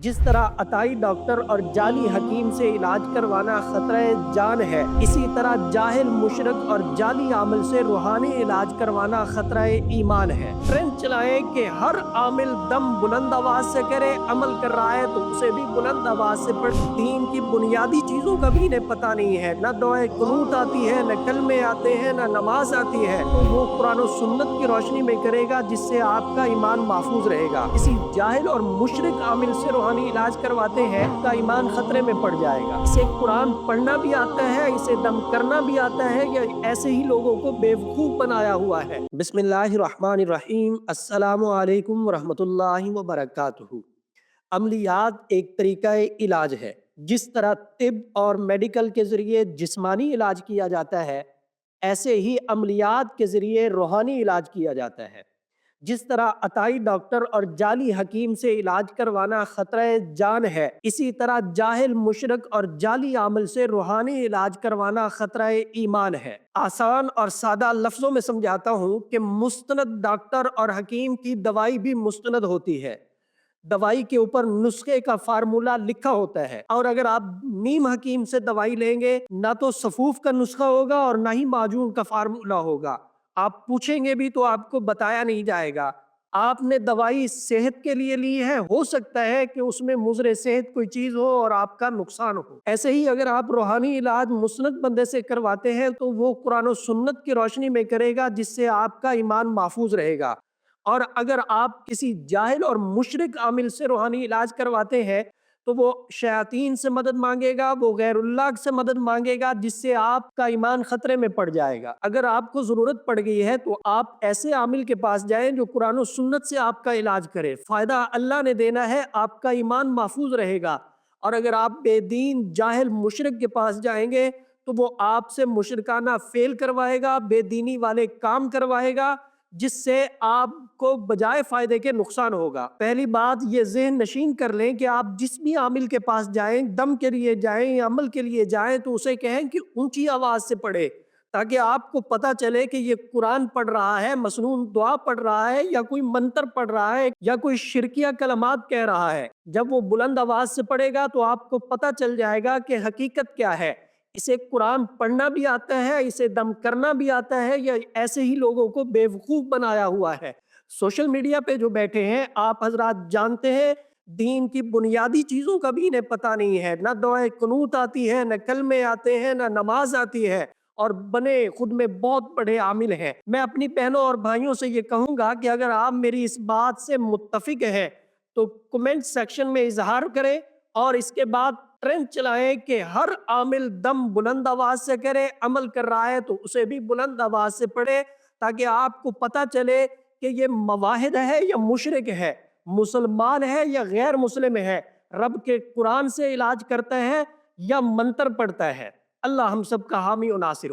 जिस तरह अताई डॉक्टर और जाली हकीम से इलाज करवाना खतरा जान है, इसी तरह जाहिल मुशरक और जाली आमिल से रूहानी इलाज करवाना खतरा ईमान है। ट्रेंड चलाएं कि हर आमिल दम बुलंद आवाज से करे, अमल कर रहा है तो उसे भी बुलंद आवाज से पढ़। दीन की बुनियादी चीजों का भी इन्हें पता नहीं है, न दुआए कुनूत आती है, न कलमे आते हैं, न नमाज आती है। तो वो कुरान और सुन्नत की रोशनी में करेगा जिससे आपका ईमान महफूज रहेगा। इसी जाहिल और मुशरिक आमिल से रूहानी इलाज करवाते हैं, का ईमान खतरे में पड़ जाएगा। इसे कुरान पढ़ना भी आता है, इसे दम करना भी आता है, या ऐसे ही लोगों को बेवकूफ बनाया हुआ है। बिस्मिल्लाहिर्रहमानिर्रहीम, अस्सलामु अलैकुम वरहमतुल्लाहि वबरकातुहू। अमलियात एक तरीका इलाज है। जिस तरह तिब और मेडिकल के जरिए जिस्मानी इलाज किया जाता है, ऐसे ही अमलियात के जरिए रूहानी इलाज किया जाता है। जिस तरह अताई डॉक्टर और जाली हकीम से इलाज करवाना खतरा जान है, इसी तरह जाहिल मुशरक और जाली आमिल से रूहानी इलाज करवाना खतरा ईमान है। आसान और सादा लफ्जों में समझाता हूँ कि मुस्तनद डॉक्टर और हकीम की दवाई भी मुस्तनद होती है। दवाई के ऊपर नुस्खे का फार्मूला लिखा होता है, और अगर आप नीम हकीम से दवाई लेंगे, ना तो सफूफ का नुस्खा होगा और ना ही माजून का फार्मूला होगा। आप पूछेंगे भी तो आपको बताया नहीं जाएगा। आपने दवाई सेहत के लिए ली है, हो सकता है कि उसमें मुजरे सेहत कोई चीज हो और आपका नुकसान हो। ऐसे ही अगर आप रूहानी इलाज मुस्नद बंदे से करवाते हैं तो वो कुरान और सुन्नत की रोशनी में करेगा जिससे आपका ईमान महफूज रहेगा। और अगर आप किसी जाहिल और मुशरिक आमिल से रूहानी इलाज करवाते हैं तो वो शयातीन से मदद मांगेगा, वो गैरुल्लाह से मदद मांगेगा, जिससे आपका ईमान खतरे में पड़ जाएगा। अगर आपको जरूरत पड़ गई है तो आप ऐसे आमिल के पास जाएं जो कुरान और सुन्नत से आपका इलाज करे। फायदा अल्लाह ने देना है, आपका ईमान महफूज रहेगा। और अगर आप बेदीन जाहिल मुशरिक के पास जाएंगे तो वो आपसे मुशरकाना फेल करवाएगा, बेदीनी वाले काम करवाएगा, जिससे आपको बजाय फायदे के नुकसान होगा। पहली बात ये ज़हन नशीन कर लें कि आप जिस भी आमिल के पास जाएं, दम के लिए जाएं या अमल के लिए जाएं, तो उसे कहें कि ऊंची आवाज से पढ़े, ताकि आपको पता चले कि ये कुरान पढ़ रहा है, मसनून दुआ पढ़ रहा है, या कोई मंत्र पढ़ रहा है, या कोई शिरकिया कलमात कह रहा है। जब वो बुलंद आवाज से पढ़ेगा तो आपको पता चल जाएगा कि हकीकत क्या है। इसे कुरान पढ़ना भी आता है, इसे दम करना भी आता है, या ऐसे ही लोगों को बेवकूफ बनाया हुआ है। सोशल मीडिया पे जो बैठे हैं, आप हजरात जानते हैं, दीन की बुनियादी चीजों का भी इन्हें पता नहीं है। ना दुआए कुनूत आती है, न कलमे आते हैं, ना नमाज आती है, और बने खुद में बहुत बड़े आमिल हैं। मैं अपनी बहनों और भाइयों से ये कहूंगा कि अगर आप मेरी इस बात से मुत्तफिक हैं तो कमेंट सेक्शन में इजहार करें, और इसके बाद ट्रेंड चलाएं कि हर आमिल दम बुलंद आवाज से करे, अमल कर रहा है तो उसे भी बुलंद आवाज से पढ़े, ताकि आपको पता चले कि ये मवाहिद है या मुशरिक है, मुसलमान है या गैर मुस्लिम है, रब के कुरान से इलाज करता है या मंत्र पढ़ता है। अल्लाह हम सब का हामी और नासिर हो।